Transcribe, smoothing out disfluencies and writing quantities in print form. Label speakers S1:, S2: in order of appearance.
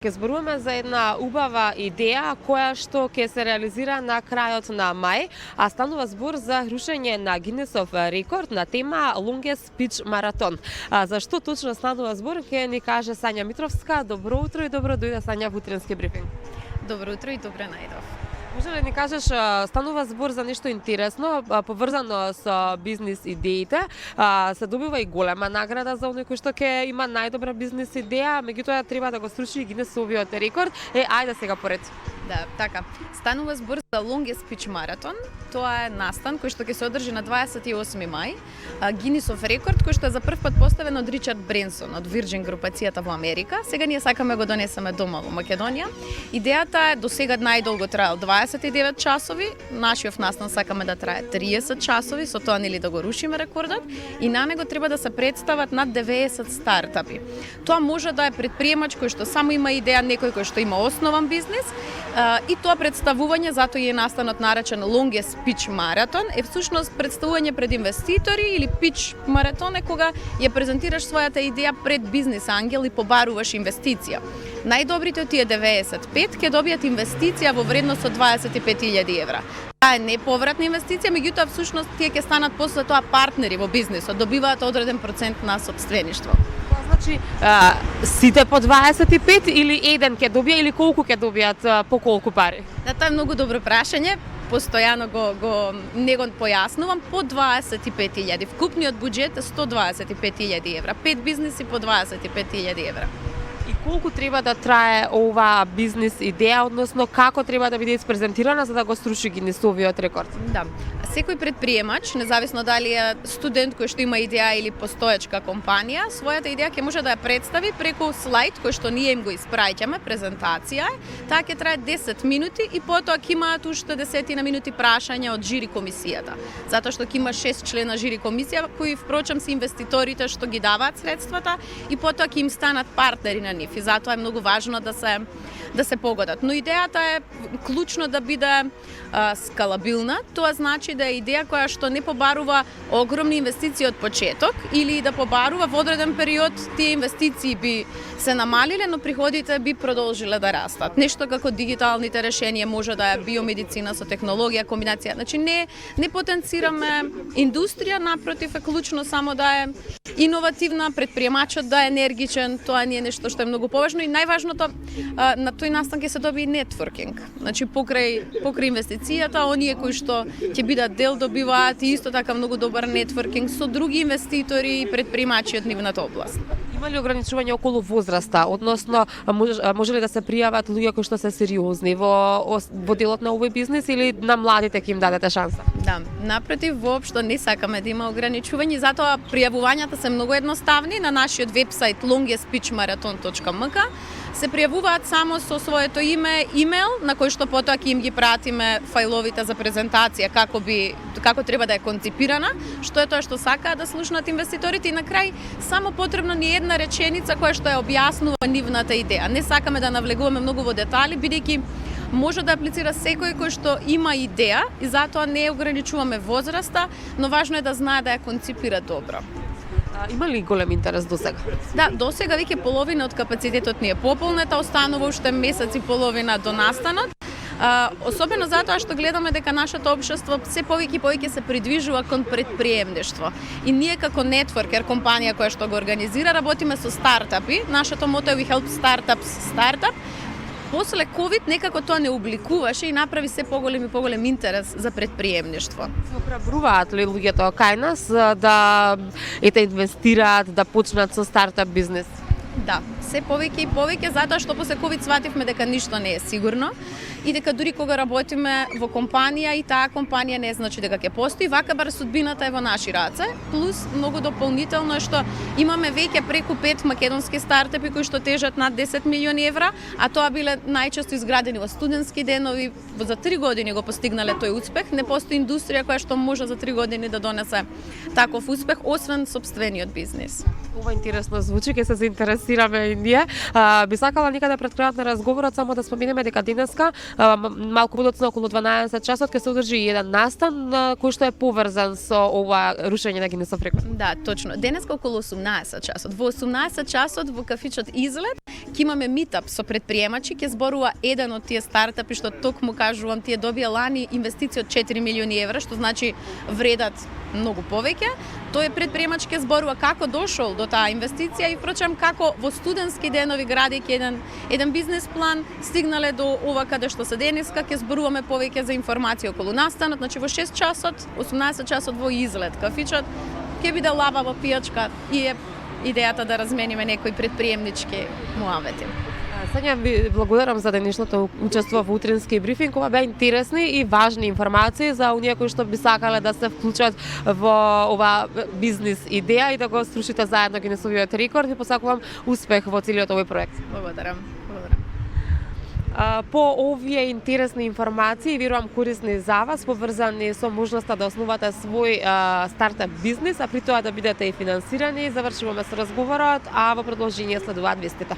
S1: Ке зборуваме за една убава идеја која што ќе се реализира на крајот на мај, а станува збор за рушење на Гинесов рекорд на тема Longest Pitch Marathon. За што точно станува збор ќе ни каже Сања Митровска. Добро утро и добро дојде Сања во утренски брифинг.
S2: Добро утро и добре најдов.
S1: Може ли ни кажеш, станува збор за нешто интересно, поврзано со бизнис идеите, се добива и голема награда за оној кој што ќе има најдобра бизнис идеја, меѓутоа треба да го сруши Гинесовиот рекорд. Ајде сега поред.
S2: Да, така. Станува збор за Longest Pitch Marathon. Тоа е настан кој што ќе се одржи на 28 мај. Гинесов рекорд кој што е за прв пат поставен од Ричард Бренсон од Virgin групацијата во Америка. Сега ние сакаме го донесеме дома во Македонија. Идејата е до сега најдолго траел 29 часови, нашиот настан сакаме да трае 30 часови, со тоа нели да го рушиме рекордот и на него треба да се представат над 90 стартапи. Тоа може да е предприемач кој што само има идеја, некој кој што има основан бизнис, и тоа представување, затоа е настанот наречен Longest Pitch Marathon, е всушност представување пред инвеститори или pitch маратон е кога ја презентираш својата идеја пред бизнис ангел и побаруваш инвестиција. Најдобрите од тие 95 ќе добијат инвестиција во вредност од 25.000 евра. Таа е неповратна инвестиција, меѓутоа всушност тие ќе станат после тоа партнери во бизнисот, добиваат одреден процент на сопствеништво.
S1: Значи, сите по 25 или еден ќе добија или колку ќе добијат по колку пари?
S2: Да, тоа е многу добро прашање. Постојано не го појаснувам. По 25.000. Вкупниот буџет е 125.000 евра. 5 бизниси по 25.000 евра.
S1: И колку треба да трае оваа бизнис идеја, односно како треба да биде испрезентирана за да го сруши Гинесовиот рекорд?
S2: Да. Секој предприемач, независно дали е студент кој што има идеја или постоечка компанија, својата идеја ќе може да ја представи преку слайд кој што ние им го испраќаме, презентација. Таа ќе трае 10 минути и потоа ќе имаат уште 10 минути прашања од жири комисијата. Затоа што ќе има 6 члена жири комисија кои впрочем се инвеститорите што ги даваат средствата и потоа ќе им станат партнери на нив и затоа е многу важно да се погодат. Но идејата е клучно да биде скалабилна, тоа значи да е идеја која што не побарува огромни инвестиции од почеток или да побарува во одреден период тие инвестиции би се намалиле, но приходите би продолжиле да растат. Нешто како дигиталните решенија може да е биомедицина со технологија, комбинација. Значи не потенцираме индустрија, напротив е клучно само да е иновативна, предприемачот да е енергичен, тоа не е нешто што е многу поважно и најважното на тој настан ќе се доби нетворкинг. Значи покрај инвестицијата, оние кои што ќе бидат дел добиваат и исто така многу добар нетворкинг со други инвеститори и предприемачи од нивната област.
S1: Има ли ограничување околу возраста, односно може ли да се пријават луѓе кои што се сериозни во делот на овој бизнис или на младите ќе им дадете шанса?
S2: Да, напротив, воопшто не сакаме да има ограничување, затоа пријавувањата се многу едноставни на нашиот вебсайт longestpitchmarathon.mk. Се пријавуваат само со своето име, имейл, на кој што потоа ќе им ги пратиме фајловите за презентација како треба да е конципирана, што е тоа што сакаат да слушнат инвеститорите и на крај само потребно ни една реченица која што ја објаснува нивната идеја. Не сакаме да навлегуваме многу во детали, бидејќи може да аплицира секој кој што има идеја и затоа не ограничуваме возраста, но важно е да знае да ја конципира добро.
S1: Има ли голем интерес до сега?
S2: Да, до сега веќе половина од капацитетот ни е пополнета, останува уште месец и половина до настанот. Особено затоа што гледаме дека нашето општество се повеќе и повеќе се придвижува кон предприемништво. И ние како нетворкер компанија која што го организира работиме со стартапи. Нашето мото е We Help Startups Startup. После COVID некако тоа не обликуваше и направи се поголем интерес за предприемништво.
S1: Охрабруваат ли луѓето кај нас да инвестираат, да почнат со стартап бизнес?
S2: Да, се повеќе и повеќе затоа што после COVID свативме дека ништо не е сигурно и дека дури кога работиме во компанија и таа компанија не значи дека ќе постои, вака бар судбината е во наши раце, плюс многу дополнително е што имаме веќе преку 5 македонски стартапи кои што тежат над 10 милиони евра, а тоа биле најчесто изградени во студентски денови, за 3 години го постигнале тој успех. Не постои индустрија која што може за 3 години да донесе таков успех, освен сопствениот бизнис.
S1: Ова интересно звучи, ќе се заинтересувам финансираме и ние. Би сакала некаде пред крајот на разговорот само да споменеме дека денеска малку подоцна околу 12 часот ќе се одржи еден настан кој што е поврзан со ова рушење на Гинесов рекорд.
S2: Да, точно. Денеска околу 18 часот. Во 18 часот во кафичот Излет ќе имаме митап со предприемачи, ќе зборува еден од тие стартапи што токму кажувам, тие добија лани инвестиција од 4 милиони евра, што значи вредат многу повеќе. Тој предприемач ќе зборува како дошол до таа инвестиција и впрочем како во студентски денови градејќи еден бизнес план стигнале до ова каде што се денеска, ќе зборуваме повеќе за информација околу настанот, значи во 6 часот, 18 часот во Излет кафичот ќе биде лабава пијачка и е идејата да размениме некои предприемнички муавети.
S1: Сега ви благодарам за денешното учество во утрински брифинг. Ова беа интересни и важни информации за оние кои што би сакале да се вклучат во ова бизнис идеја и да го струшите заедно Гинесовиот рекорд. Ви посакувам успех во целиот овој проект.
S2: Благодарам.
S1: По овие интересни информации, верувам корисни за вас, поврзани со можноста да основате свој стартап бизнис, а при тоа да бидете и финансирани, завршуваме со разговорот, а во продолжение следуваат вестите.